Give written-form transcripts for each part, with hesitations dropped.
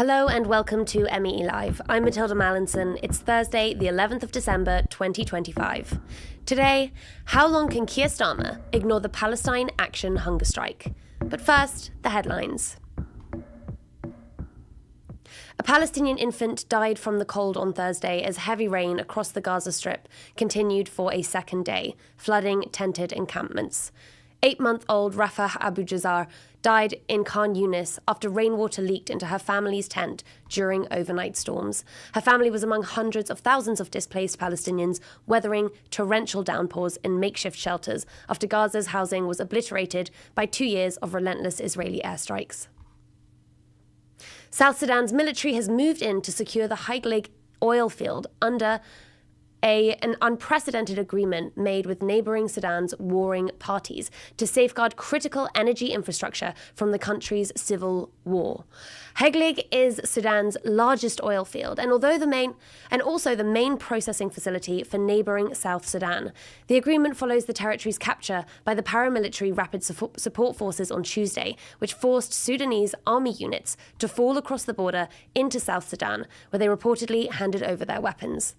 Hello and welcome to MEE Live. I'm Matilda Mallinson. It's Thursday, the 11th of December, 2025. Today, how long can Keir Starmer ignore the Palestine Action hunger strike? But first, the headlines. A Palestinian infant died from the cold on Thursday as heavy rain across the Gaza Strip continued for a second day, flooding tented encampments. 8-month-old Rafah Abu Jazar died in Khan Yunis after rainwater leaked into her family's tent during overnight storms. Her family was among hundreds of thousands of displaced Palestinians weathering torrential downpours in makeshift shelters after Gaza's housing was obliterated by 2 years of relentless Israeli airstrikes. South Sudan's military has moved in to secure the Heglig oil field under an unprecedented agreement made with neighbouring Sudan's warring parties to safeguard critical energy infrastructure from the country's civil war. Heglig is Sudan's largest oil field and also the main processing facility for neighbouring South Sudan. The agreement follows the territory's capture by the paramilitary Rapid Support Forces on Tuesday, which forced Sudanese army units to fall across the border into South Sudan, where they reportedly handed over their weapons.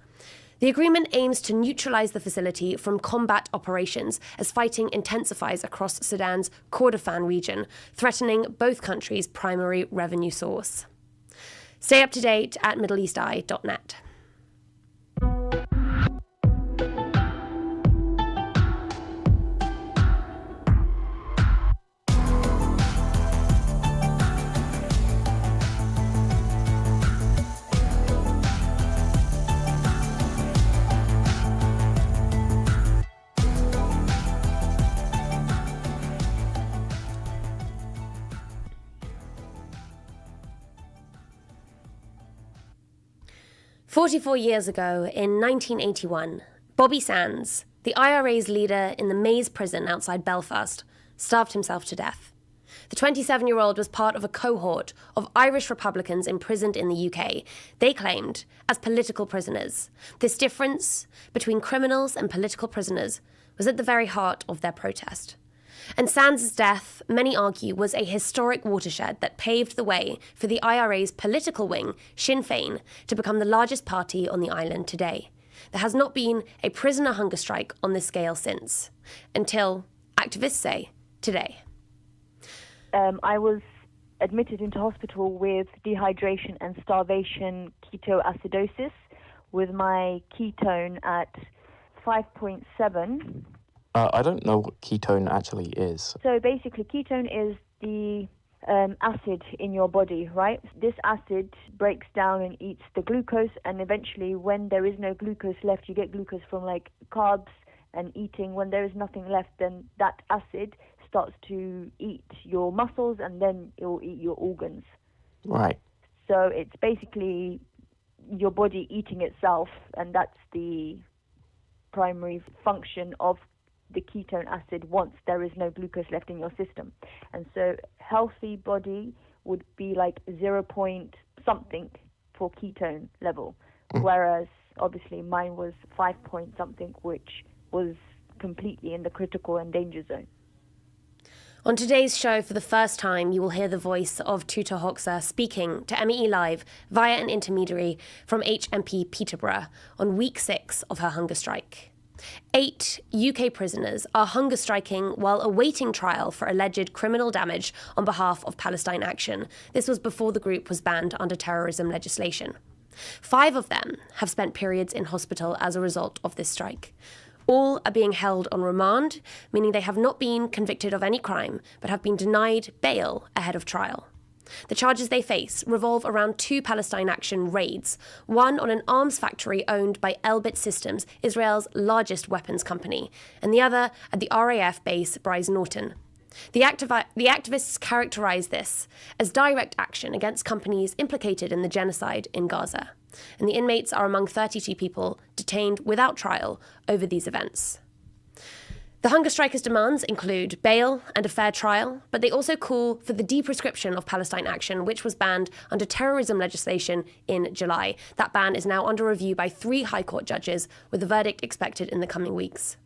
The agreement aims to neutralise the facility from combat operations as fighting intensifies across Sudan's Kordofan region, threatening both countries' primary revenue source. Stay up to date at middleeasteye.net. "44 years ago, in 1981, Bobby Sands, the IRA's leader in the Maze prison outside Belfast, starved himself to death. The 27-year-old was part of a cohort of Irish Republicans imprisoned in the UK, they claimed, as political prisoners. This difference between criminals and political prisoners was at the very heart of their protest. And Sands' death, many argue, was a historic watershed that paved the way for the IRA's political wing, Sinn Féin, to become the largest party on the island today. There has not been a prisoner hunger strike on this scale since, until, activists say, today." I was admitted into hospital with dehydration and starvation ketoacidosis with my ketone at 5.7. I don't know what ketone actually is. So basically, ketone is the acid in your body, right? This acid breaks down and eats the glucose, and eventually when there is no glucose left, you get glucose from like carbs and eating. When there is nothing left, then that acid starts to eat your muscles and then it will eat your organs. Right. So it's basically your body eating itself, and that's the primary function of the ketone acid once there is no glucose left in your system. And so healthy body would be like 0 point something for ketone level, whereas obviously mine was 5 point something, which was completely in the critical and danger zone. On today's show, for the first time, you will hear the voice of Teuta Hoxha speaking to MEE Live via an intermediary from HMP Peterborough on week 6 of her hunger strike. 8 UK prisoners are hunger striking while awaiting trial for alleged criminal damage on behalf of Palestine Action. This was before the group was banned under terrorism legislation. 5 of them have spent periods in hospital as a result of this strike. All are being held on remand, meaning they have not been convicted of any crime, but have been denied bail ahead of trial. The charges they face revolve around 2 Palestine Action raids, one on an arms factory owned by Elbit Systems, Israel's largest weapons company, and the other at the RAF base Brize Norton. The activists characterise this as direct action against companies implicated in the genocide in Gaza, and the inmates are among 32 people detained without trial over these events. The hunger strikers' demands include bail and a fair trial, but they also call for the deprescription of Palestine Action, which was banned under terrorism legislation in July. That ban is now under review by 3 High Court judges, with a verdict expected in the coming weeks.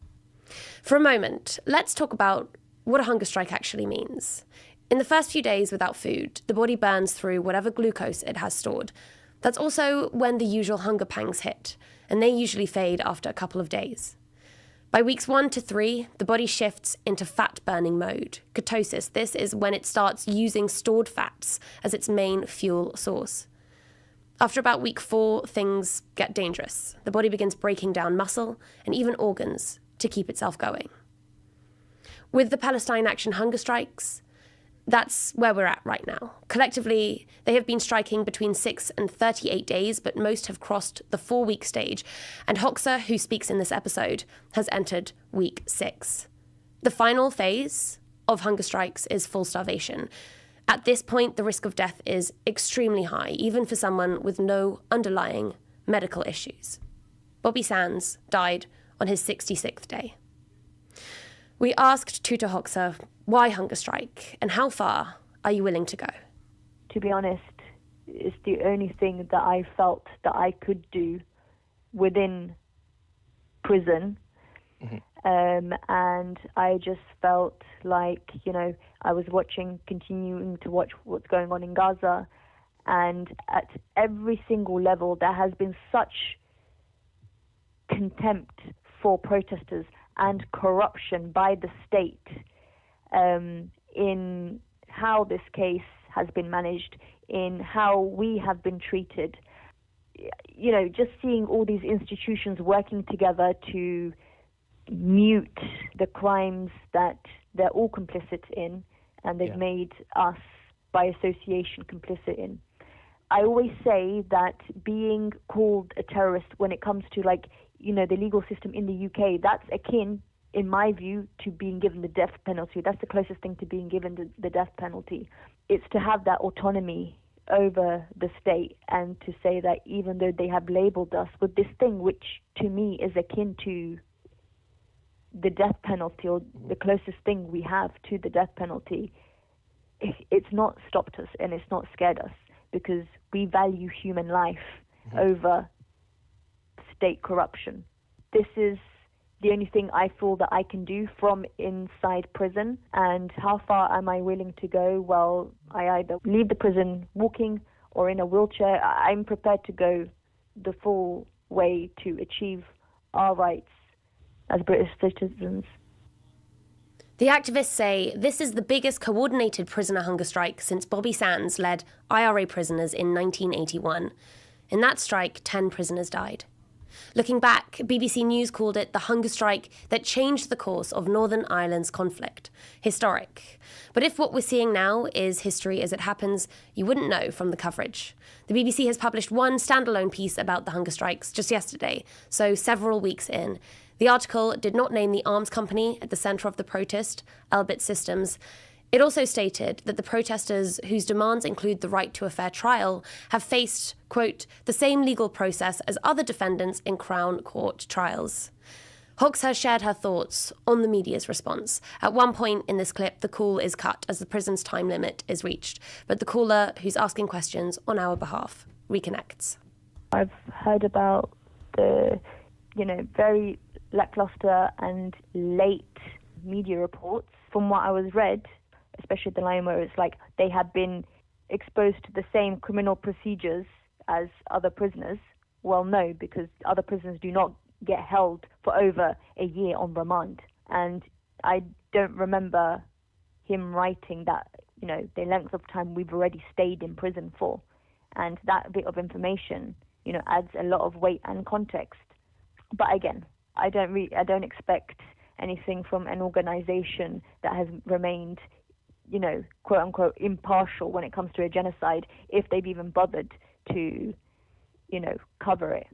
For a moment, let's talk about what a hunger strike actually means. In the first few days without food, the body burns through whatever glucose it has stored. That's also when the usual hunger pangs hit, and they usually fade after a couple of days. By weeks 1 to 3, the body shifts into fat-burning mode. Ketosis, this is when it starts using stored fats as its main fuel source. After about week 4, things get dangerous. The body begins breaking down muscle and even organs to keep itself going. With the Palestine Action hunger strikes, that's where we're at right now. Collectively, they have been striking between 6 and 38 days, but most have crossed the 4-week stage. And Hoxha, who speaks in this episode, has entered week 6. The final phase of hunger strikes is full starvation. At this point, the risk of death is extremely high, even for someone with no underlying medical issues. Bobby Sands died on his 66th day. We asked Teuta Hoxha, why hunger strike, and how far are you willing to go? To be honest, it's the only thing that I felt that I could do within prison. And I just felt like, I was continuing to watch what's going on in Gaza. And at every single level, there has been such contempt for protesters and corruption by the state in how this case has been managed, in how we have been treated. Just seeing all these institutions working together to mute the crimes that they're all complicit in, and they've made us, by association, complicit in. I always say that being called a terrorist when it comes to, the legal system in the UK, that's akin, in my view, to being given the death penalty. That's the closest thing to being given the death penalty. It's to have that autonomy over the state and to say that even though they have labeled us with this thing, which to me is akin to the death penalty, or the closest thing we have to the death penalty, it's not stopped us and it's not scared us, because we value human life over state corruption. This is the only thing I feel that I can do from inside prison. And how far am I willing to go? Well, I either leave the prison walking or in a wheelchair. I'm prepared to go the full way to achieve our rights as British citizens. The activists say this is the biggest coordinated prisoner hunger strike since Bobby Sands led IRA prisoners in 1981. In that strike, 10 prisoners died. Looking back, BBC News called it the hunger strike that changed the course of Northern Ireland's conflict. Historic. But if what we're seeing now is history as it happens, you wouldn't know from the coverage. The BBC has published one standalone piece about the hunger strikes just yesterday, so several weeks in. The article did not name the arms company at the centre of the protest, Elbit Systems. It also stated that the protesters, whose demands include the right to a fair trial, have faced, quote, the same legal process as other defendants in Crown Court trials. Hoxha shared her thoughts on the media's response. At one point in this clip, the call is cut as the prison's time limit is reached, but the caller, who's asking questions on our behalf, reconnects. I've heard about the, very lackluster and late media reports. From what I was read, especially the line where it's like they have been exposed to the same criminal procedures as other prisoners. Well, no, because other prisoners do not get held for over a year on remand. And I don't remember him writing that, the length of time we've already stayed in prison for. And that bit of information, adds a lot of weight and context. But again, I don't expect anything from an organization that has remained, quote unquote, impartial when it comes to a genocide, if they've even bothered to, cover it.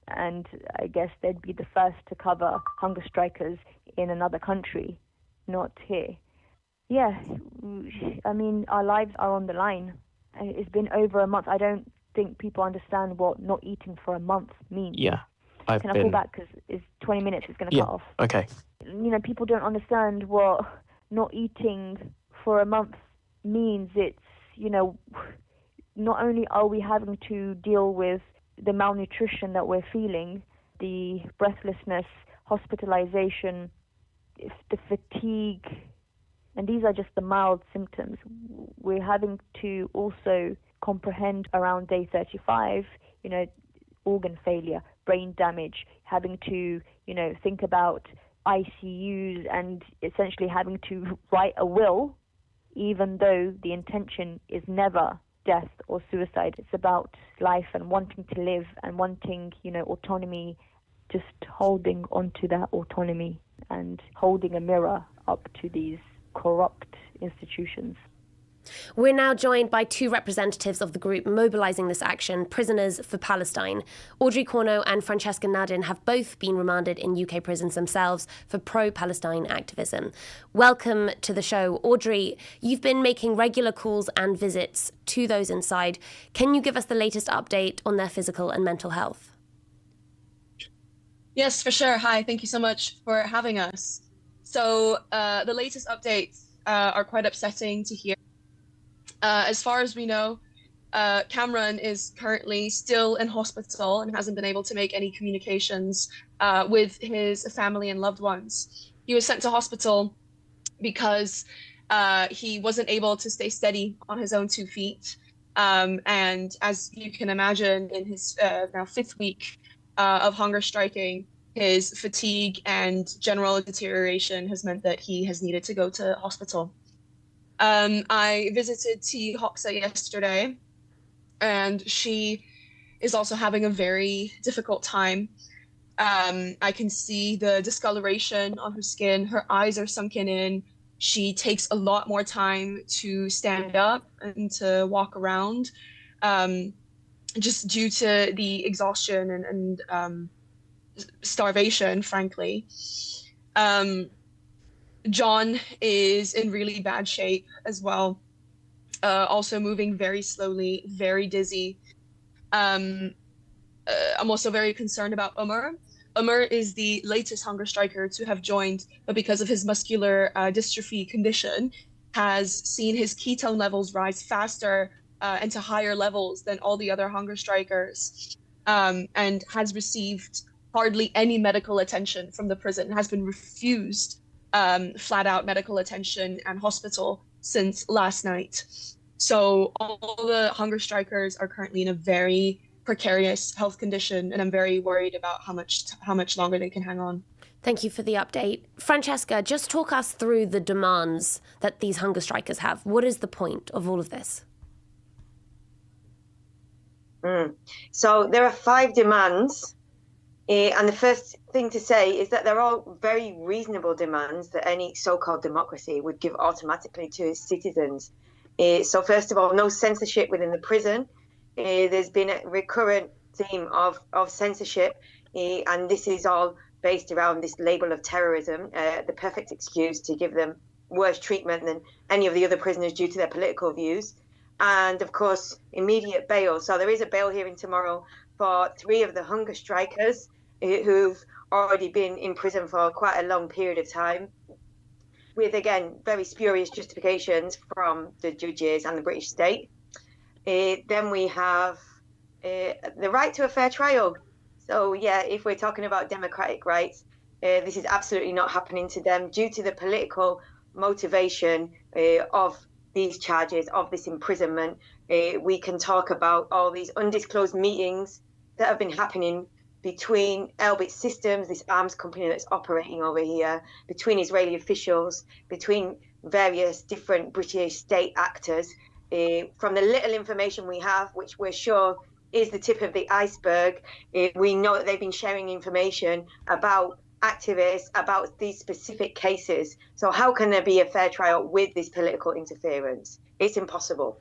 And I guess they'd be the first to cover hunger strikers in another country, not here. Yeah, I mean, our lives are on the line. It's been over a month. I don't think people understand what not eating for a month means. Yeah. Can I call back because it's 20 minutes, it's going to cut off. Okay. People don't understand what not eating for a month means. It's, not only are we having to deal with the malnutrition that we're feeling, the breathlessness, hospitalization, the fatigue, And these are just the mild symptoms. We're having to also comprehend around day 35, organ failure, brain damage, having to, think about ICUs and essentially having to write a will, even though the intention is never death or suicide. It's about life and wanting to live and wanting, autonomy, just holding onto that autonomy and holding a mirror up to these corrupt institutions. We're now joined by two representatives of the group mobilising this action, Prisoners for Palestine. Audrey Corno and Francesca Nadin have both been remanded in UK prisons themselves for pro-Palestine activism. Welcome to the show. Audrey, you've been making regular calls and visits to those inside. Can you give us the latest update on their physical and mental health? Yes, for sure. Hi, thank you so much for having us. So the latest updates are quite upsetting to hear. As far as we know, Cameron is currently still in hospital and hasn't been able to make any communications with his family and loved ones. He was sent to hospital because he wasn't able to stay steady on his own 2 feet. And as you can imagine, in his now 5th week of hunger striking, his fatigue and general deterioration has meant that he has needed to go to hospital. I visited Teuta Hoxha yesterday, and she is also having a very difficult time. I can see the discoloration on her skin. Her eyes are sunken in. She takes a lot more time to stand up and to walk around, just due to the exhaustion and starvation, frankly. John is in really bad shape as well, also moving very slowly, very dizzy. I'm also very concerned about Umar. Umar is the latest hunger striker to have joined, but because of his muscular dystrophy condition, has seen his ketone levels rise faster and to higher levels than all the other hunger strikers, and has received hardly any medical attention from the prison, has been refused flat out medical attention and hospital since last night. So all the hunger strikers are currently in a very precarious health condition, and I'm very worried about how much longer they can hang on. Thank you for the update. Francesca, just talk us through the demands that these hunger strikers have. What is the point of all of this? So there are 5 demands. And the first thing to say is that they're all very reasonable demands that any so-called democracy would give automatically to its citizens. So first of all, no censorship within the prison. There's been a recurrent theme of censorship, and this is all based around this label of terrorism, the perfect excuse to give them worse treatment than any of the other prisoners due to their political views. And of course, immediate bail. So there is a bail hearing tomorrow for 3 of the hunger strikers who've already been in prison for quite a long period of time, with, again, very spurious justifications from the judges and the British state. Then we have the right to a fair trial. So, yeah, if we're talking about democratic rights, this is absolutely not happening to them due to the political motivation of these charges, of this imprisonment. We can talk about all these undisclosed meetings that have been happening between Elbit Systems, this arms company that's operating over here, between Israeli officials, between various different British state actors. From the little information we have, which we're sure is the tip of the iceberg, we know that they've been sharing information about activists, about these specific cases. So how can there be a fair trial with this political interference? It's impossible.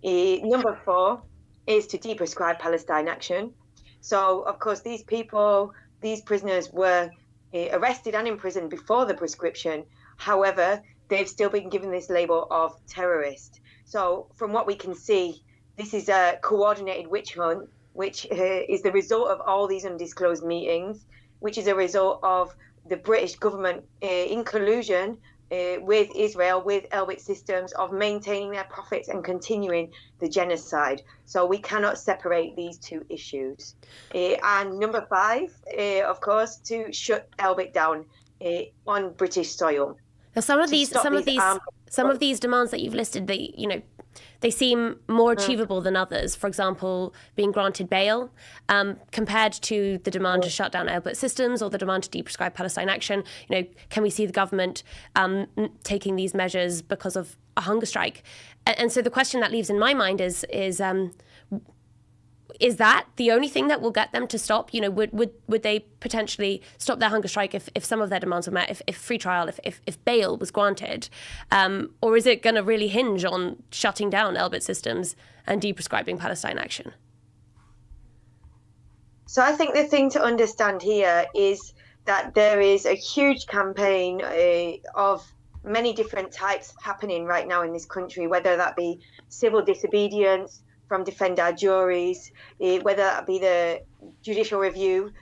Number 4 is to deprescribe Palestine Action. So, of course, these prisoners were arrested and imprisoned before the prescription. However, they've still been given this label of terrorist. So from what we can see, this is a coordinated witch hunt, which is the result of all these undisclosed meetings, which is a result of the British government in collusion with Israel, with Elbit Systems, of maintaining their profits and continuing the genocide. So we cannot separate these 2 issues. And number 5, of course, to shut Elbit down on British soil. Now, some of these demands that you've listed, they seem more achievable than others. For example, being granted bail, compared to the demand to shut down Elbit systems or the demand to deprescribe Palestine Action. Can we see the government taking these measures because of a hunger strike? And so the question that leaves in my mind is that the only thing that will get them to stop? Would they potentially stop their hunger strike if some of their demands were met, if free trial, if bail was granted? Or is it going to really hinge on shutting down Elbit systems and deprescribing Palestine Action? So I think the thing to understand here is that there is a huge campaign of many different types happening right now in this country, whether that be civil disobedience from Defend Our Juries, whether that be the judicial review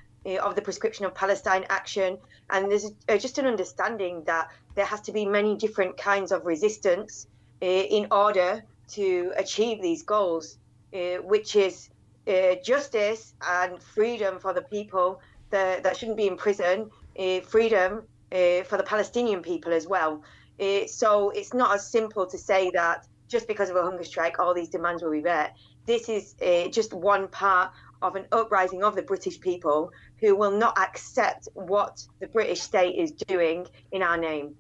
of the prescription of Palestine Action. And there's just an understanding that there has to be many different kinds of resistance in order to achieve these goals, which is justice and freedom for the people that shouldn't be in prison, freedom for the Palestinian people as well. So it's not as simple to say that just because of a hunger strike, all these demands will be met. This is just one part of an uprising of the British people who will not accept what the British state is doing in our name.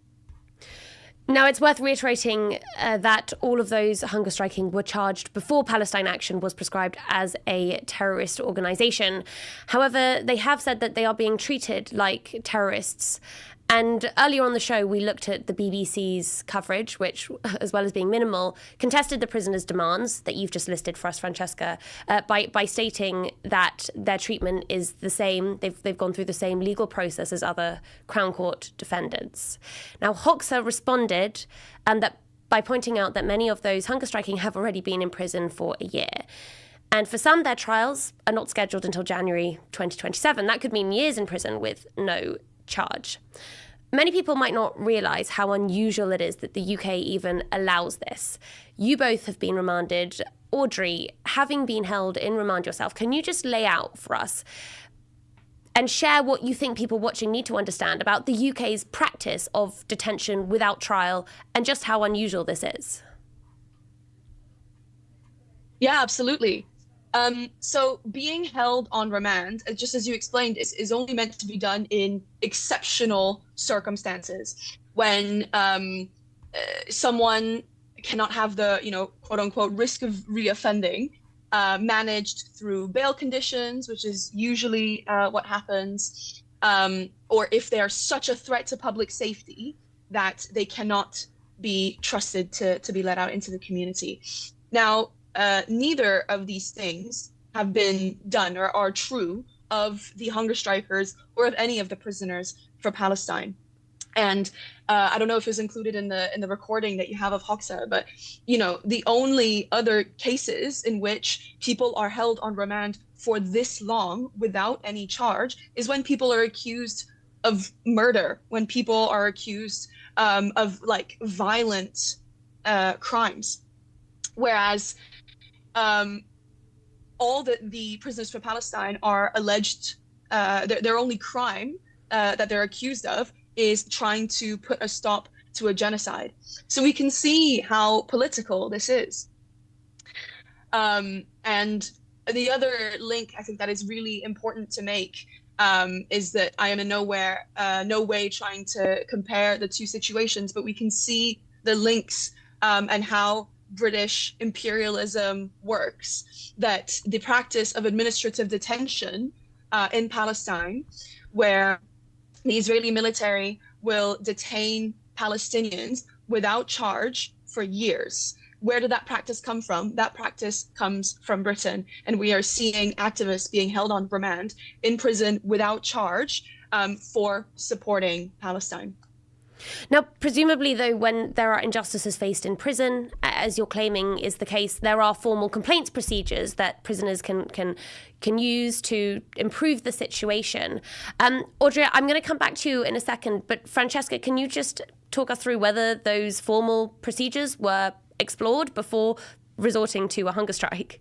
Now, it's worth reiterating that all of those hunger striking were charged before Palestine Action was prescribed as a terrorist organisation. However, they have said that they are being treated like terrorists. And earlier on the show, we looked at the BBC's coverage, which, as well as being minimal, contested the prisoners' demands that you've just listed for us, Francesca, by stating that their treatment is the same. They've gone through the same legal process as other Crown Court defendants. Now, Hoxha responded that by pointing out that many of those hunger striking have already been in prison for a year. And for some, their trials are not scheduled until January 2027. That could mean years in prison with no charge. Many people might not realise how unusual it is that the UK even allows this. You both have been remanded. Audrey, having been held in remand yourself, can you just lay out for us and share what you think people watching need to understand about the UK's practice of detention without trial and just how unusual this is? Yeah, absolutely. So being held on remand, just as you explained, is only meant to be done in exceptional circumstances when someone cannot have the, quote unquote, risk of reoffending managed through bail conditions, which is usually what happens, or if they are such a threat to public safety that they cannot be trusted to be let out into the community. Now, neither of these things have been done or are true of the hunger strikers or of any of the prisoners for Palestine. And I don't know if it was included in the recording that you have of Hoxha, but the only other cases in which people are held on remand for this long without any charge is when people are accused of murder, when people are accused of violent crimes, whereas all that the prisoners for Palestine are alleged, their only crime that they're accused of is trying to put a stop to a genocide. So we can see how political this is. And the other link I think that is really important to make is that I am in no way trying to compare the two situations, but we can see the links and how British imperialism works, that the practice of administrative detention in Palestine, where the Israeli military will detain Palestinians without charge for years. Where did that practice come from? That practice comes from Britain, and we are seeing activists being held on remand in prison without charge for supporting Palestine. Now, presumably, though, when there are injustices faced in prison, as you're claiming is the case, there are formal complaints procedures that prisoners can use to improve the situation. Audrey, I'm going to come back to you in a second, but Francesca, can you just talk us through whether those formal procedures were explored before resorting to a hunger strike?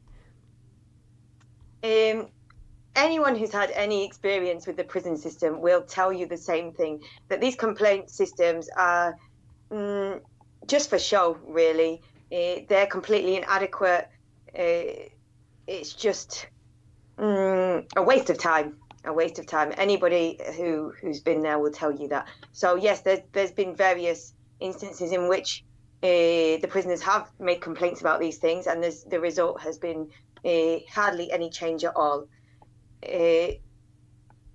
Anyone who's had any experience with the prison system will tell you the same thing, that these complaint systems are just for show, really. They're completely inadequate. It's just a waste of time. A waste of time. Anybody who's been there will tell you that. So yes, there's been various instances in which the prisoners have made complaints about these things, and the result has been hardly any change at all.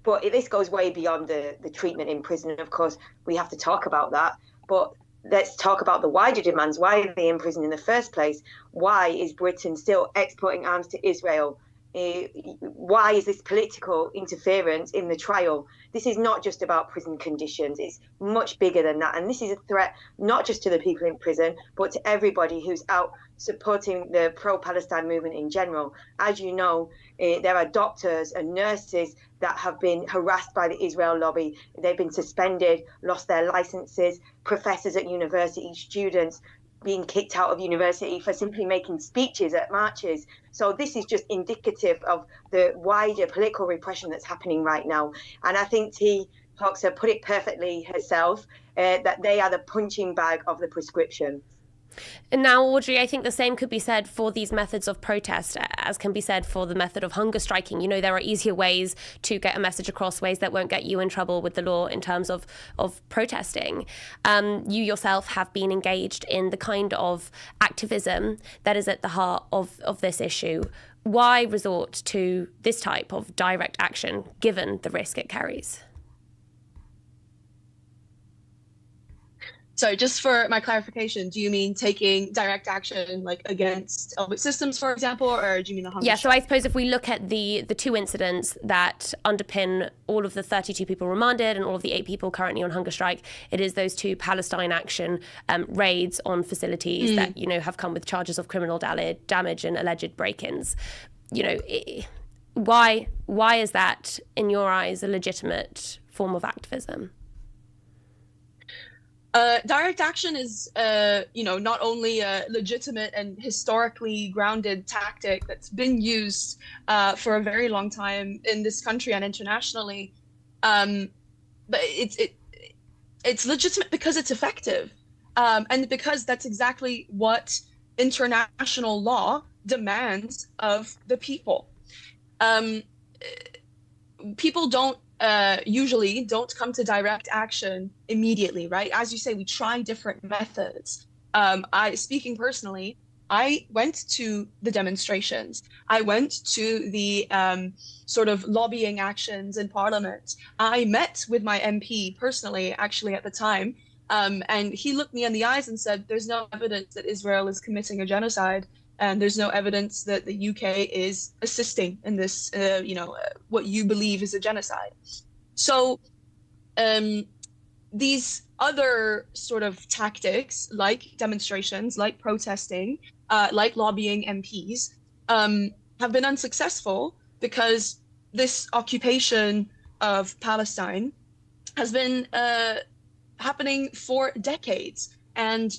But this goes way beyond the treatment in prison. Of course, we have to talk about that. But let's talk about the wider demands. Why are they in prison in the first place? Why is Britain still exporting arms to Israel? Why is this political interference in the trial? This is not just about prison conditions. It's much bigger than that. And this is a threat not just to the people in prison, but to everybody who's out supporting the pro-Palestine movement in general. As you know, there are doctors and nurses that have been harassed by the Israel lobby. They've been suspended, lost their licenses, professors at university, students being kicked out of university for simply making speeches at marches. So this is just indicative of the wider political repression that's happening right now. And I think Teuta Hoxha put it perfectly herself, that they are the punching bag of the prescription. And now, Audrey, I think the same could be said for these methods of protest as can be said for the method of hunger striking. You know, there are easier ways to get a message across, ways that won't get you in trouble with the law in terms of protesting. You yourself have been engaged in the kind of activism that is at the heart of this issue. Why resort to this type of direct action, given the risk it carries? So just for my clarification, do you mean taking direct action like against Elbit Systems, for example, or do you mean the hunger strike? So I suppose if we look at the two incidents that underpin all of the 32 people remanded and all of the 8 people currently on hunger strike, it is those 2 Palestine Action raids on facilities that, you know, have come with charges of criminal damage and alleged break-ins. You know, why is that, in your eyes, a legitimate form of activism? Direct action is, not only a legitimate and historically grounded tactic that's been used for a very long time in this country and internationally, but it's legitimate because it's effective, and because that's exactly what international law demands of the people. People usually don't come to direct action immediately, right? As you say, we try different methods. Speaking personally, I went to the demonstrations. I went to the sort of lobbying actions in Parliament. I met with my MP personally, actually, at the time, and he looked me in the eyes and said, there's no evidence that Israel is committing a genocide, and there's no evidence that the UK is assisting in this, what you believe is a genocide. So these other sort of tactics, like demonstrations, like protesting, like lobbying MPs, have been unsuccessful because this occupation of Palestine has been happening for decades. And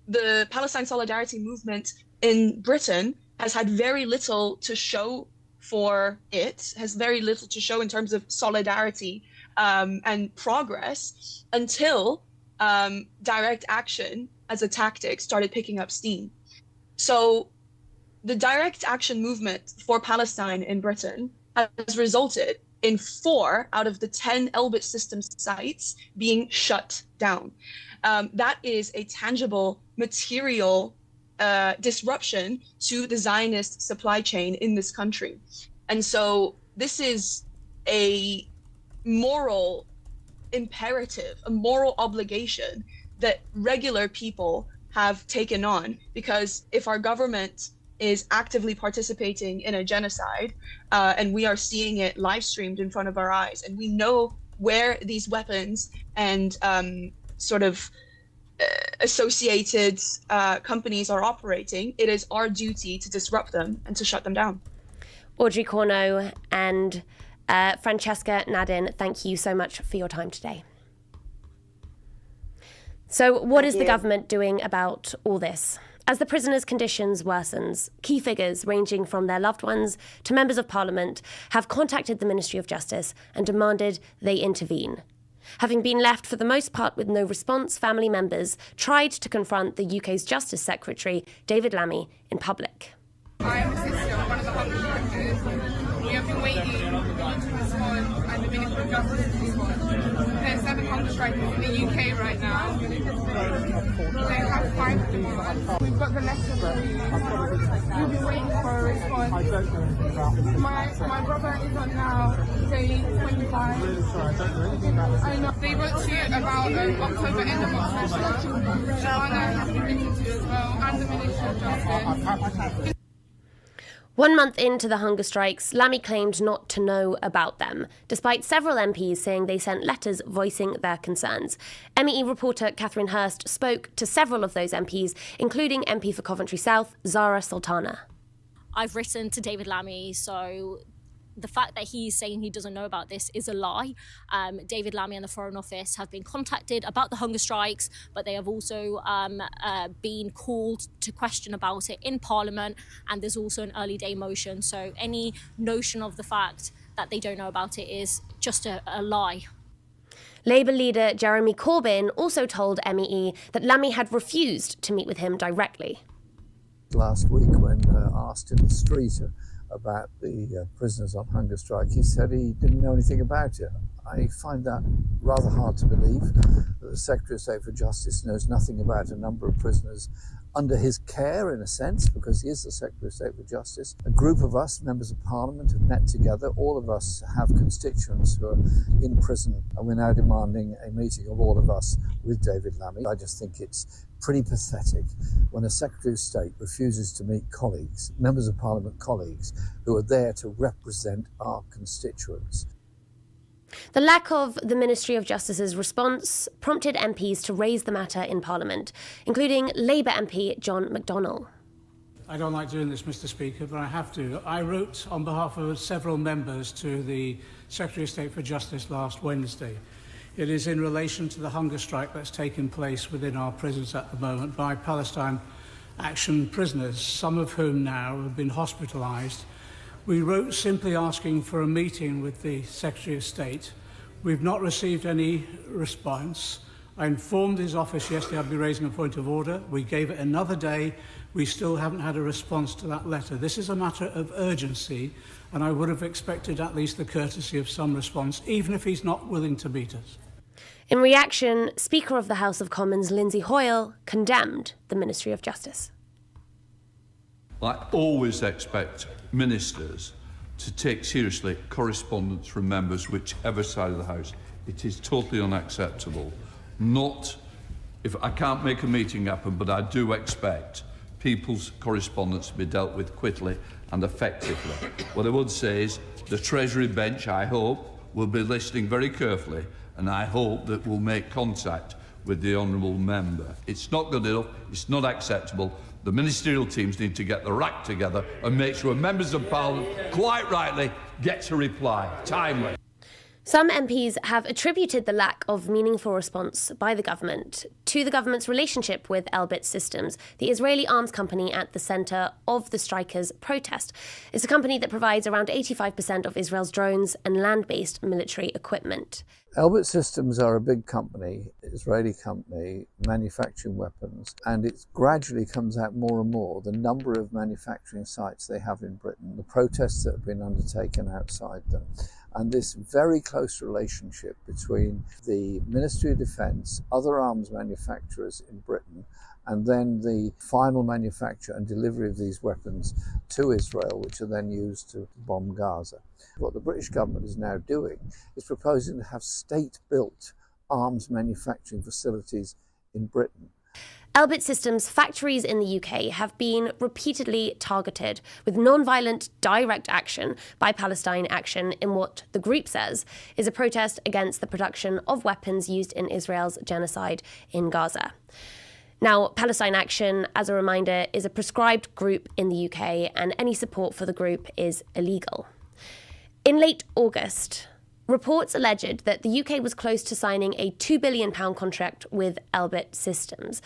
the Palestine Solidarity Movement in Britain has had very little to show for it, has very little to show in terms of solidarity and progress until direct action as a tactic started picking up steam. So the direct action movement for Palestine in Britain has resulted in 4 out of the 10 Elbit Systems sites being shut down. That is a tangible, material disruption to the Zionist supply chain in this country. And so this is a moral imperative, a moral obligation that regular people have taken on, because if our government is actively participating in a genocide, and we are seeing it live streamed in front of our eyes, and we know where these weapons and associated companies are operating, it is our duty to disrupt them and to shut them down. Audrey, Corno and Francesca, Nadin, thank you so much for your time today. So what is the government doing about all this? As the prisoners' conditions worsens, key figures ranging from their loved ones to members of parliament have contacted the Ministry of Justice and demanded they intervene. Having been left for the most part with no response, family members tried to confront the UK's Justice Secretary, David Lammy, in public. I am a sister of one of the hunger strikers. We have been waiting for you to respond and the Minister of Justice to respond. There's 7 hunger strikers in the UK right now. They have 5 demands. We've got the letter for you. We've been waiting for a response. I don't know anything about this. My brother is on now day 25. Really sorry, I don't know anything about this. I know. They wrote to you about October, end of October. Joanna has been written to as well, and the Minister of Justice. 1 month into the hunger strikes, Lammy claimed not to know about them, despite several MPs saying they sent letters voicing their concerns. MEE reporter Katherine Hearst spoke to several of those MPs, including MP for Coventry South, Zara Sultana. I've written to David Lammy, so the fact that he's saying he doesn't know about this is a lie. David Lammy and the Foreign Office have been contacted about the hunger strikes, but they have also been called to question about it in Parliament, and there's also an early day motion. So any notion of the fact that they don't know about it is just a lie. Labour leader Jeremy Corbyn also told MEE that Lammy had refused to meet with him directly. Last week, when asked in the street about the prisoners on hunger strike, he said he didn't know anything about it. I find that rather hard to believe, that the Secretary of State for Justice knows nothing about a number of prisoners under his care, in a sense, because he is the Secretary of State for Justice. A group of us, members of Parliament, have met together. All of us have constituents who are in prison, and we're now demanding a meeting of all of us with David Lammy. I just think it's pretty pathetic when a Secretary of State refuses to meet colleagues, members of Parliament colleagues, who are there to represent our constituents. The lack of the Ministry of Justice's response prompted MPs to raise the matter in Parliament, including Labour MP John McDonnell. I don't like doing this, Mr. Speaker, but I have to. I wrote on behalf of several members to the Secretary of State for Justice last Wednesday. It is in relation to the hunger strike that's taken place within our prisons at the moment by Palestine Action prisoners, some of whom now have been hospitalised. We wrote simply asking for a meeting with the Secretary of State. We've not received any response. I informed his office yesterday I'd be raising a point of order. We gave it another day. We still haven't had a response to that letter. This is a matter of urgency, and I would have expected at least the courtesy of some response, even if he's not willing to meet us. In reaction, Speaker of the House of Commons Lindsay Hoyle condemned the Ministry of Justice. I always expect ministers to take seriously correspondence from members, whichever side of the House. It is totally unacceptable. Not if I can't make a meeting happen, but I do expect people's correspondence to be dealt with quickly and effectively. What I would say is the Treasury bench, I hope, will be listening very carefully, and I hope that we'll make contact with the honourable member. It's not good enough, it's not acceptable. The ministerial teams need to get their act together and make sure members of Parliament, quite rightly, get a reply, timely. Some MPs have attributed the lack of meaningful response by the government to the government's relationship with Elbit Systems, the Israeli arms company at the centre of the strikers' protest. It's a company that provides around 85% of Israel's drones and land-based military equipment. Elbit Systems are a big company, Israeli company, manufacturing weapons, and it gradually comes out more and more the number of manufacturing sites they have in Britain, the protests that have been undertaken outside them, and this very close relationship between the Ministry of Defence, other arms manufacturers in Britain, and then the final manufacture and delivery of these weapons to Israel, which are then used to bomb Gaza. What the British government is now doing is proposing to have state-built arms manufacturing facilities in Britain. Elbit Systems factories in the UK have been repeatedly targeted with non-violent direct action by Palestine Action in what the group says is a protest against the production of weapons used in Israel's genocide in Gaza. Now, Palestine Action, as a reminder, is a proscribed group in the UK, and any support for the group is illegal. In late August, reports alleged that the UK was close to signing a £2 billion contract with Elbit Systems.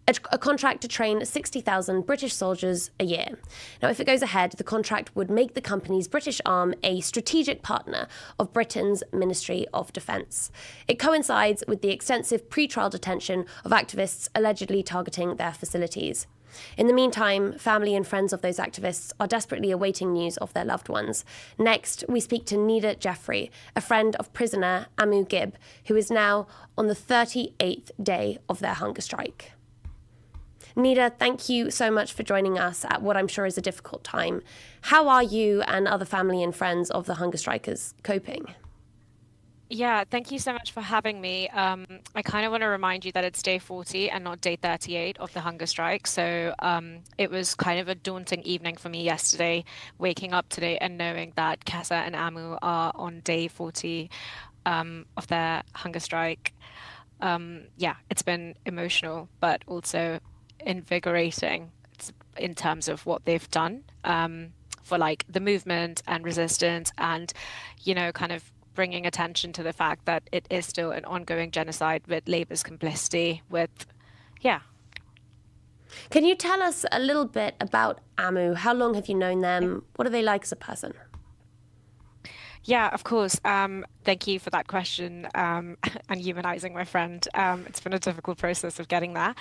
a contract to train 60,000 British soldiers a year. Now, if it goes ahead, the contract would make the company's British arm a strategic partner of Britain's Ministry of Defence. It coincides with the extensive pre-trial detention of activists allegedly targeting their facilities. In the meantime, family and friends of those activists are desperately awaiting news of their loved ones. Next, we speak to Nida Jafri, a friend of prisoner Amu Ghib, who is now on the 38th day of their hunger strike. Nida, thank you so much for joining us at what I'm sure is a difficult time. How are you and other family and friends of the hunger strikers coping? Yeah, thank you so much for having me. I kind of want to remind you that it's day 40 and not day 38 of the hunger strike. So it was kind of a daunting evening for me yesterday, waking up today and knowing that Kessa and Amu are on day 40 of their hunger strike. Yeah, it's been emotional, but also invigorating in terms of what they've done for like the movement and resistance and, you know, kind of bringing attention to the fact that it is still an ongoing genocide with Labour's complicity with, yeah. Can you tell us a little bit about Amu? How long have you known them? What are they like as a person? Yeah, of course. Thank you for that question and humanizing my friend. It's been a difficult process of getting there.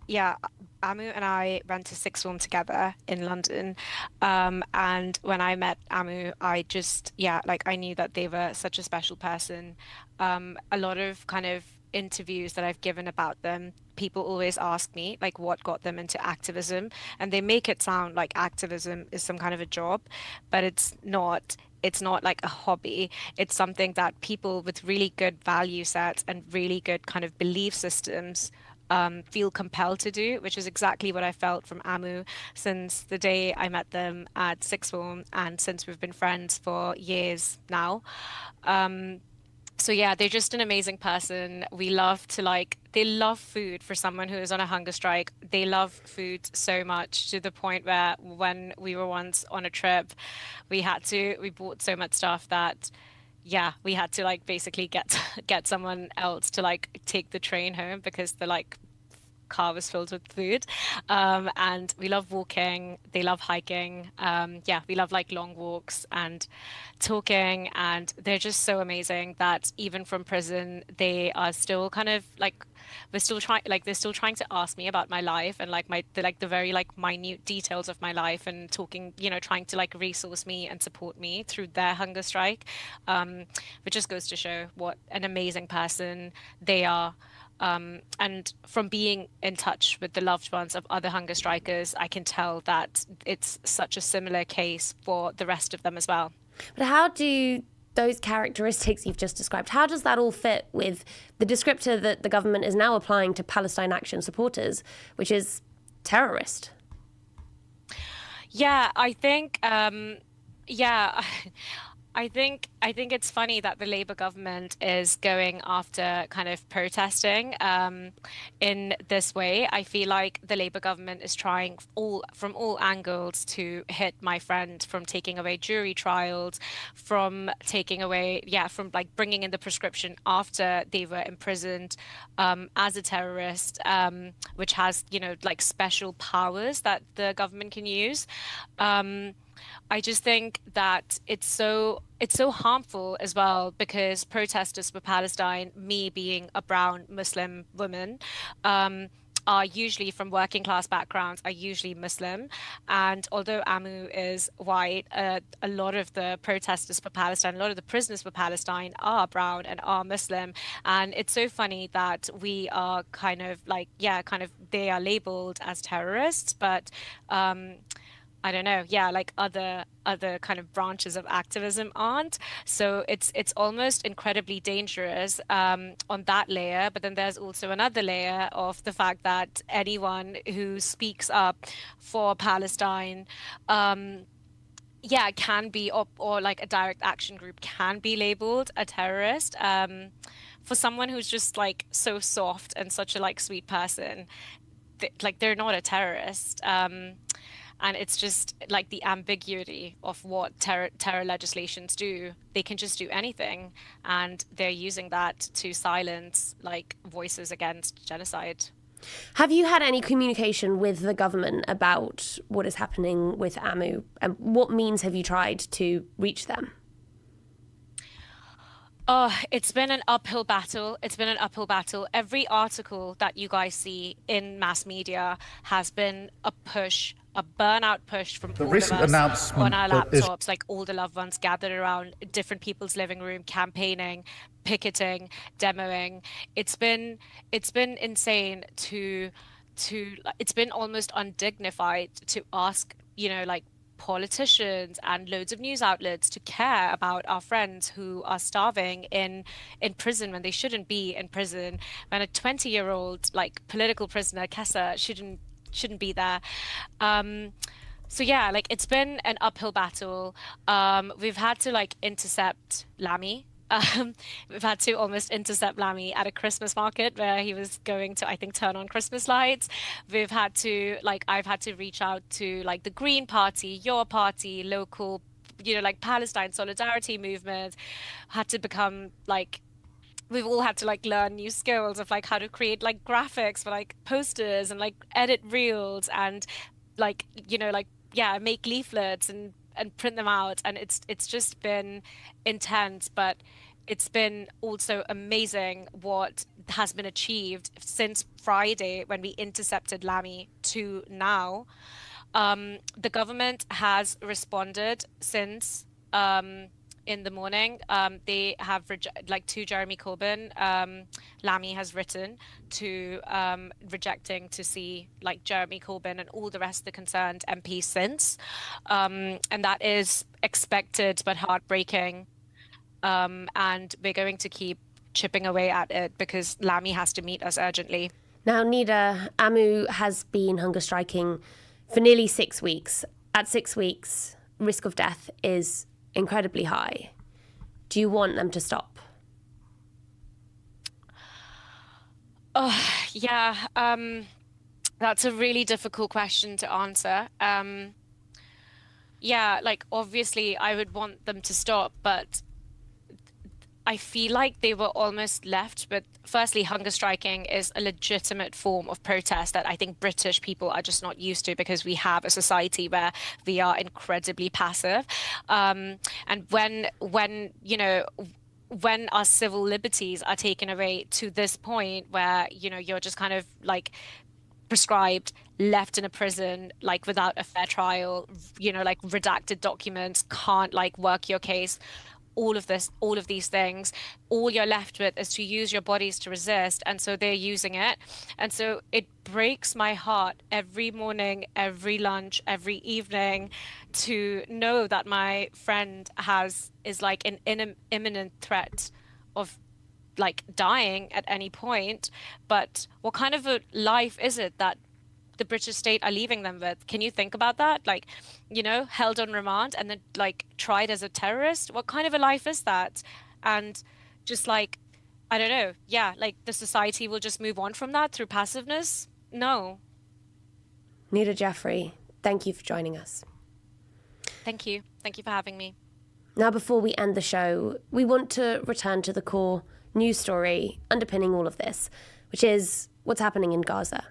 Yeah, Amu and I went to sixth form together in London. And when I met Amu, I just, yeah, like I knew that they were such a special person. A lot of kind of interviews that I've given about them, people always ask me like what got them into activism, and they make it sound like activism is some kind of a job, but it's not. It's not like a hobby. It's something that people with really good value sets and really good kind of belief systems feel compelled to do, which is exactly what I felt from Amu since the day I met them at sixth form and since we've been friends for years now. So yeah, they're just an amazing person. We love to they love food for someone who is on a hunger strike. They love food so much to the point where when we were once on a trip, we bought so much stuff that, yeah, we had to basically get someone else to take the train home because the car was filled with food. And we love walking, they love hiking. Yeah, we love long walks and talking, and they're just so amazing that even from prison they are still kind of they're still trying to ask me about my life and the very minute details of my life, and talking, trying to resource me and support me through their hunger strike, which just goes to show what an amazing person they are. And from being in touch with the loved ones of other hunger strikers, I can tell that it's such a similar case for the rest of them as well. But how do those characteristics you've just described, how does that all fit with the descriptor that the government is now applying to Palestine Action supporters, which is terrorist? Yeah, I think, I think it's funny that the Labour government is going after kind of protesting in this way. I feel like the Labour government is trying from all angles to hit my friend, from taking away jury trials, from taking away, from bringing in the prescription after they were imprisoned as a terrorist, which has, special powers that the government can use. I just think that it's so harmful as well, because protesters for Palestine, me being a brown Muslim woman, are usually from working class backgrounds, are usually Muslim. And although Amu is white, a lot of the protesters for Palestine, a lot of the prisoners for Palestine are brown and are Muslim. And it's so funny that we are kind of they are labeled as terrorists, but I don't know, other kind of branches of activism aren't. So it's almost incredibly dangerous on that layer. But then there's also another layer of the fact that anyone who speaks up for Palestine, can be, or a direct action group can be labeled a terrorist. For someone who's just so soft and such a sweet person, they're not a terrorist. And it's just the ambiguity of what terror legislations do. They can just do anything, and they're using that to silence voices against genocide. Have you had any communication with the government about what is happening with Amu? And what means have you tried to reach them? Oh, it's been an uphill battle. It's been an uphill battle. Every article that you guys see in mass media has been a push, a burnout push from all of us on our laptops, like all the loved ones gathered around different people's living room, campaigning, picketing, demoing. It's been insane it's been almost undignified to ask, like politicians and loads of news outlets to care about our friends who are starving in prison when they shouldn't be in prison, when a 20-year-old like political prisoner Kessa shouldn't be there. So yeah, like it's been an uphill battle. We've had to like intercept Lamy. We've had to almost intercept Lamy at a Christmas market where he was going to, I think, turn on Christmas lights. I've had to reach out to like the Green Party, your party, local, like Palestine solidarity movement. Had to become like, we've all had to like learn new skills of like how to create like graphics for like posters and like edit reels and like, make leaflets and print them out. And it's just been intense, but it's been also amazing what has been achieved since Friday when we intercepted Lamy to now. The government has responded since in the morning. They have to Jeremy Corbyn. Lamy has written to rejecting to see like Jeremy Corbyn and all the rest of the concerned MPs since, and that is expected but heartbreaking. And we're going to keep chipping away at it because Lamy has to meet us urgently. Now, Nida, Amu has been hunger striking for nearly 6 weeks. At 6 weeks, risk of death is incredibly high. Do you want them to stop? Oh, yeah. That's a really difficult question to answer. Yeah, like obviously I would want them to stop, but I feel like they were almost left with, firstly, hunger striking is a legitimate form of protest that I think British people are just not used to because we have a society where we are incredibly passive. And when our civil liberties are taken away to this point where, you're just kind of like prescribed, left in a prison, like without a fair trial, like redacted documents, can't like work your case, all of these things, all you're left with is to use your bodies to resist. And so they're using it. And so it breaks my heart every morning, every lunch, every evening to know that my friend is like an imminent threat of like dying at any point. But what kind of a life is it that the British state are leaving them with? Can you think about that? Like, held on remand and then like tried as a terrorist. What kind of a life is that? And just like, I don't know. Yeah, like the society will just move on from that through passiveness? No. Nida Jafri, thank you for joining us. Thank you. Thank you for having me. Now, before we end the show, we want to return to the core news story underpinning all of this, which is what's happening in Gaza.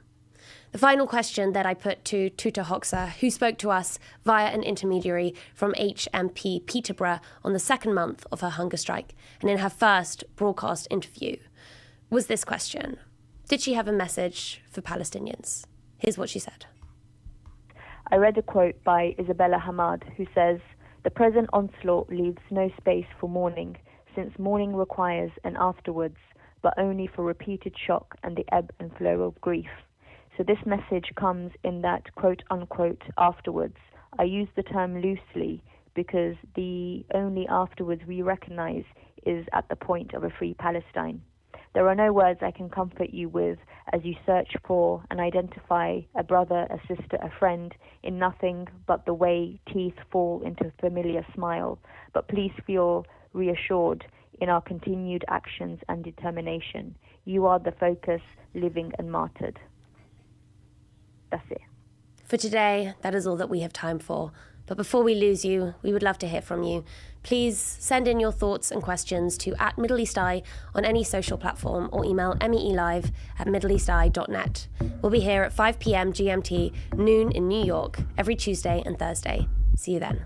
The final question that I put to Teuta Hoxha, who spoke to us via an intermediary from HMP Peterborough on the second month of her hunger strike and in her first broadcast interview, was this question. Did she have a message for Palestinians? Here's what she said. I read a quote by Isabella Hamad, who says, "The present onslaught leaves no space for mourning, since mourning requires an afterwards, but only for repeated shock and the ebb and flow of grief. So this message comes in that quote-unquote afterwards. I use the term loosely because the only afterwards we recognize is at the point of a free Palestine. There are no words I can comfort you with as you search for and identify a brother, a sister, a friend in nothing but the way teeth fall into a familiar smile. But please feel reassured in our continued actions and determination. You are the focus, living and martyred." That's it. For today, that is all that we have time for. But before we lose you, we would love to hear from you. Please send in your thoughts and questions to @MiddleEastEye on any social platform or email meelive@middleeasteye.net. We'll be here at 5 p.m. GMT, noon in New York, every Tuesday and Thursday. See you then.